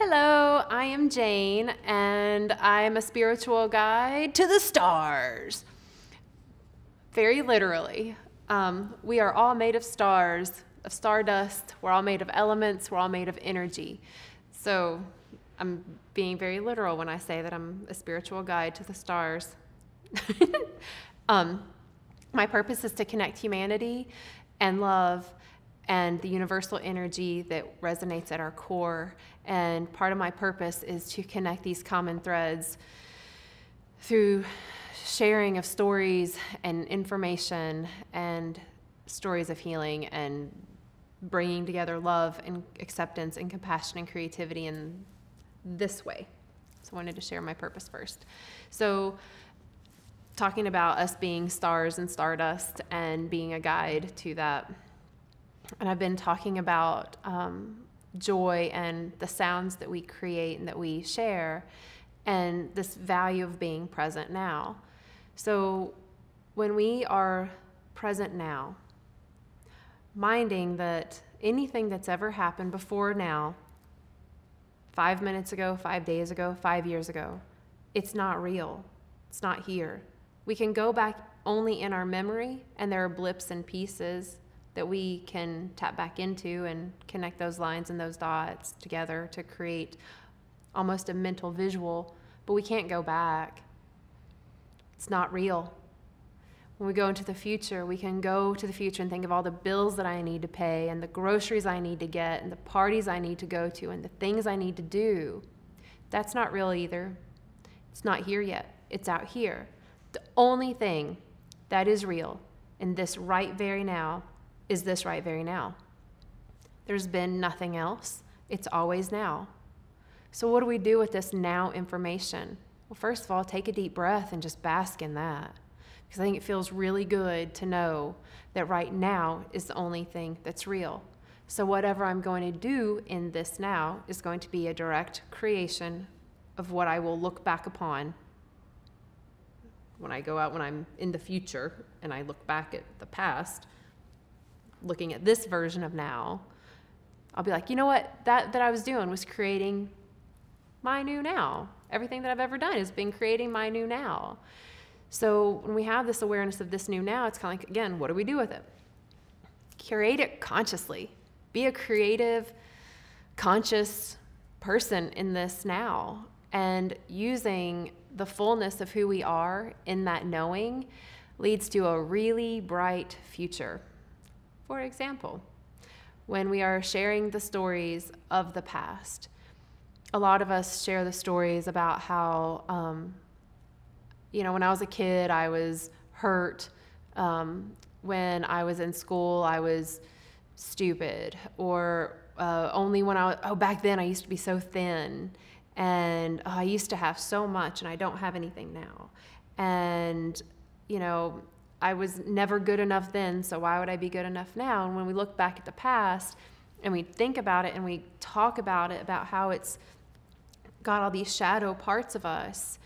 Hello, I am Jane, and I am a spiritual guide to the stars. Very literally. We are all made of stars, of stardust. We're all made of elements. We're all made of energy. So I'm being very literal when I say that I'm a spiritual guide to the stars. My purpose is to connect humanity and love and the universal energy that resonates at our core. And part of my purpose is to connect these common threads through sharing of stories and information and stories of healing and bringing together love and acceptance and compassion and creativity in this way. So I wanted to share my purpose first. So talking about us being stars and stardust and being a guide to that. And I've been talking about joy and the sounds that we create and that we share and this value of being present now. So when we are present now, minding that anything that's ever happened before now, 5 minutes ago, 5 days ago, 5 years ago, it's not real. It's not here. We can go back only in our memory, and there are blips and pieces that we can tap back into and connect those lines and those dots together to create almost a mental visual, but we can't go back. It's not real. When we go into the future, we can go to the future and think of all the bills that I need to pay and the groceries I need to get and the parties I need to go to and the things I need to do. That's not real either. It's not here yet. It's out here. The only thing that is real in this right very now is this right very now. There's been nothing else. It's always now. So what do we do with this now information? Well, first of all, take a deep breath and just bask in that. Because I think it feels really good to know that right now is the only thing that's real. So whatever I'm going to do in this now is going to be a direct creation of what I will look back upon when I go out, when I'm in the future and I look back at the past, looking at this version of now, I'll be like, you know what, that I was doing was creating my new now. Everything that I've ever done has been creating my new now. So when we have this awareness of this new now, it's kind of like, again, what do we do with it? Curate it consciously. Be a creative, conscious person in this now, and using the fullness of who we are in that knowing leads to a really bright future. For example, when we are sharing the stories of the past, a lot of us share the stories about how, when I was a kid, I was hurt. When I was in school, I was stupid. Or only when back then I used to be so thin. And I used to have so much, and I don't have anything now. And, I was never good enough then, so why would I be good enough now? And when we look back at the past and we think about it and we talk about it, about how it's got all these shadow parts of us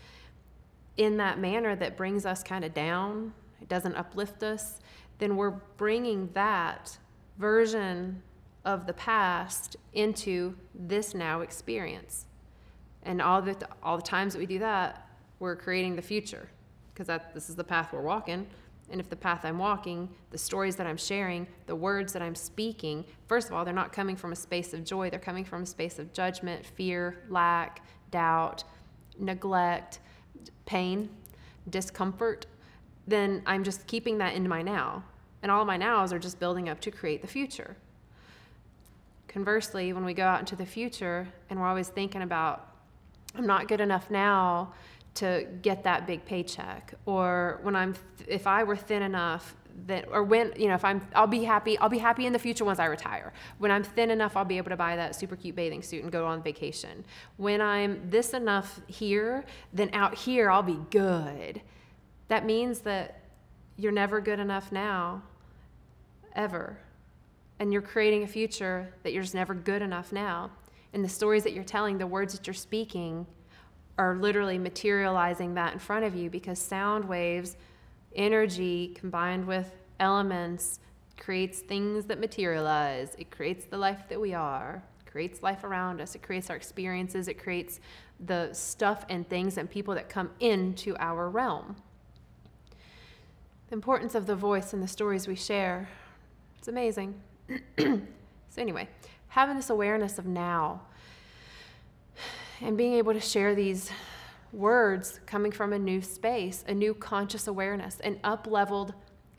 in that manner that brings us kind of down, it doesn't uplift us, then we're bringing that version of the past into this now experience. And all the times that we do that, we're creating the future, because this is the path we're walking. And if the path I'm walking, the stories that I'm sharing, the words that I'm speaking, first of all, they're not coming from a space of joy. They're coming from a space of judgment, fear, lack, doubt, neglect, pain, discomfort. Then I'm just keeping that into my now. And all of my nows are just building up to create the future. Conversely, when we go out into the future and we're always thinking about, I'm not good enough now to get that big paycheck, or if I were thin enough that, or when, I'll be happy in the future once I retire. When I'm thin enough, I'll be able to buy that super cute bathing suit and go on vacation. When I'm this enough here, then out here I'll be good. That means that you're never good enough now, ever. And you're creating a future that you're just never good enough now. And the stories that you're telling, the words that you're speaking, are literally materializing that in front of you, because sound waves, energy combined with elements creates things that materialize. It creates the life that we are. It creates life around us. It creates our experiences. It creates the stuff and things and people that come into our realm. The importance of the voice and the stories we share, it's amazing. So anyway, having this awareness of now and being able to share these words coming from a new space, a new conscious awareness, an up-leveled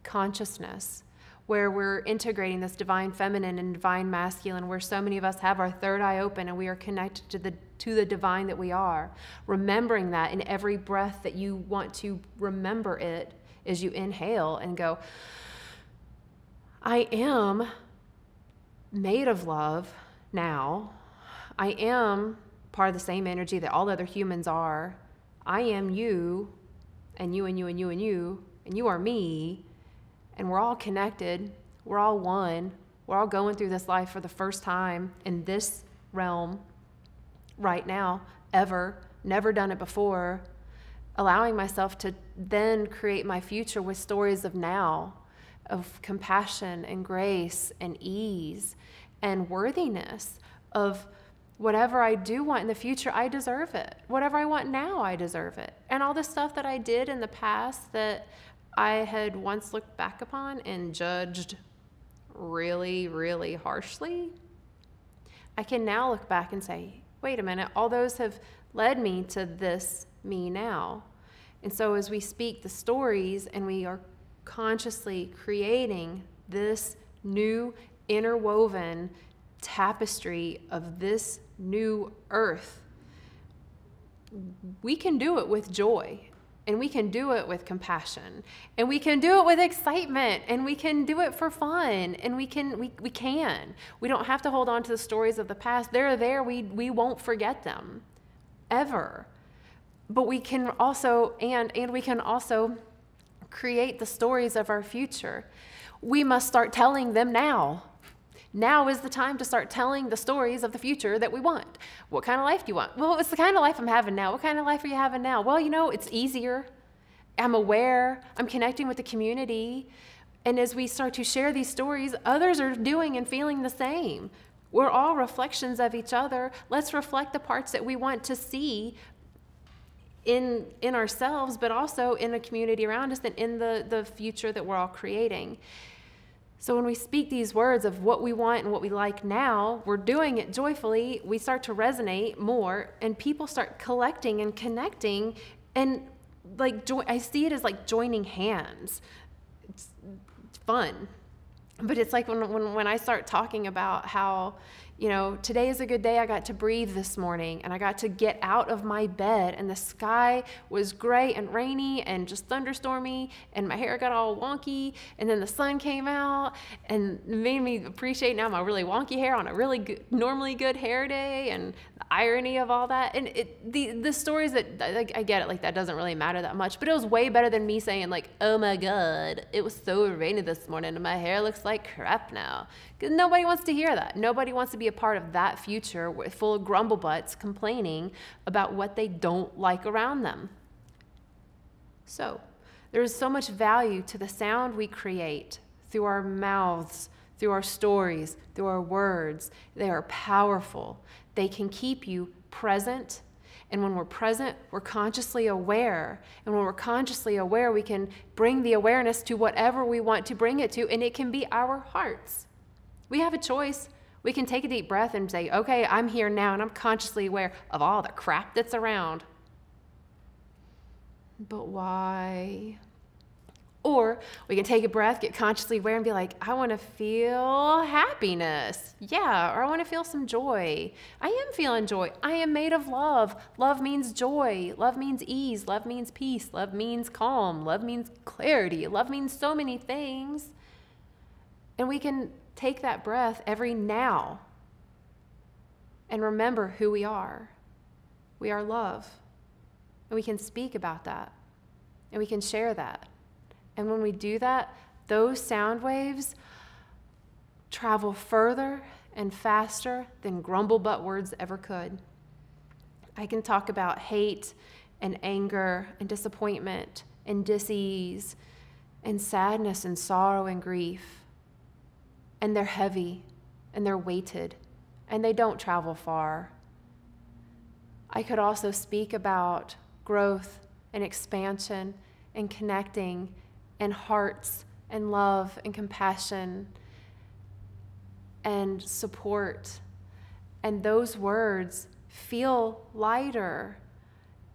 consciousness, where we're integrating this divine feminine and divine masculine, where so many of us have our third eye open and we are connected to the divine that we are. Remembering that in every breath that you want to remember it as you inhale and go, I am made of love now. I am part of the same energy that all other humans are. I am you, and you, and you, and you, and you, and you are me, and we're all connected. We're all one. We're all going through this life for the first time in this realm right now, ever, never done it before, allowing myself to then create my future with stories of now, of compassion and grace and ease and worthiness of whatever I do want in the future, I deserve it. Whatever I want now, I deserve it. And all the stuff that I did in the past that I had once looked back upon and judged really, really harshly, I can now look back and say, wait a minute, all those have led me to this me now. And so as we speak the stories and we are consciously creating this new interwoven tapestry of this new earth, we can do it with joy, and we can do it with compassion, and we can do it with excitement, and we can do it for fun, and we can. We don't have to hold on to the stories of the past. They're there. We won't forget them ever. But we can also, and we can also create the stories of our future. We must start telling them now. Now is the time to start telling the stories of the future that we want. What kind of life do you want? Well, it's the kind of life I'm having now. What kind of life are you having now? Well, it's easier. I'm aware. I'm connecting with the community. And as we start to share these stories, others are doing and feeling the same. We're all reflections of each other. Let's reflect the parts that we want to see in ourselves, but also in the community around us and in the future that we're all creating. So when we speak these words of what we want and what we like now, we're doing it joyfully. We start to resonate more, and people start collecting and connecting, and I see it as like joining hands. It's fun, but it's like when I start talking about how, today is a good day. I got to breathe this morning, and I got to get out of my bed, and the sky was gray and rainy and just thunderstormy, and my hair got all wonky, and then the sun came out and made me appreciate now my really wonky hair on a really good, normally good hair day, and the irony of all that. And the stories that, I get it, that doesn't really matter that much, but it was way better than me saying oh my God, it was so rainy this morning and my hair looks like crap now. Because nobody wants to hear that. Nobody wants to be a part of that future full of grumble butts complaining about what they don't like around them. So there is so much value to the sound we create through our mouths, through our stories, through our words. They are powerful. They can keep you present. And when we're present, we're consciously aware. And when we're consciously aware, we can bring the awareness to whatever we want to bring it to, and it can be our hearts. We have a choice. We can take a deep breath and say, okay, I'm here now, and I'm consciously aware of all the crap that's around. But why? Or we can take a breath, get consciously aware, and be like, I want to feel happiness. Yeah, or I want to feel some joy. I am feeling joy. I am made of love. Love means joy. Love means ease. Love means peace. Love means calm. Love means clarity. Love means so many things. And we can take that breath every now and remember who we are. We are love. And we can speak about that. And we can share that. And when we do that, those sound waves travel further and faster than grumble butt words ever could. I can talk about hate and anger and disappointment and dis-ease and sadness and sorrow and grief. And they're heavy and they're weighted. and they don't travel far. I could also speak about growth and expansion and connecting and hearts and love and compassion and support. And those words feel lighter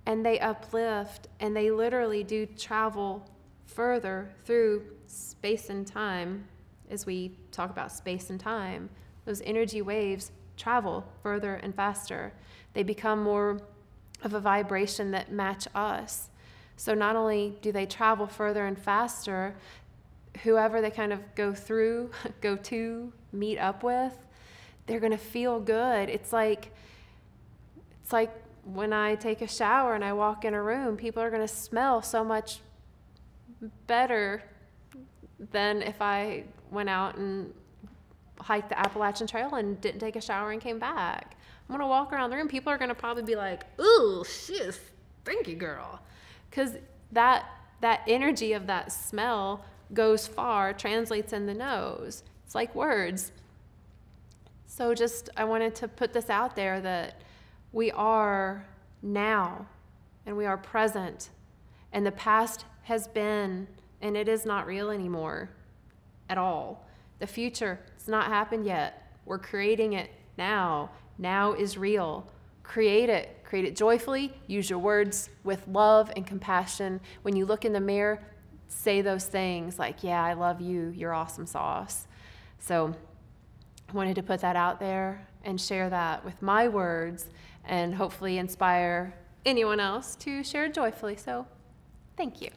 and they uplift and they literally do travel further through space and time. As we talk about space and time, those energy waves travel further and faster. They become more of a vibration that match us. So not only do they travel further and faster, whoever they kind of go to, meet up with, they're going to feel good. It's like when I take a shower and I walk in a room, people are going to smell so much better than if I went out and hiked the Appalachian Trail and didn't take a shower and came back. I'm going to walk around the room. People are going to probably be like, ooh, she's stinky girl. Because that energy of that smell goes far, translates in the nose. It's like words. So I wanted to put this out there that we are now and we are present, and the past has been, and it is not real anymore at all. The future, it's not happened yet. We're creating it now. Now is real. Create it joyfully. Use your words with love and compassion. When you look in the mirror, say those things like, yeah, I love you, you're awesome sauce. So I wanted to put that out there and share that with my words and hopefully inspire anyone else to share joyfully. So thank you.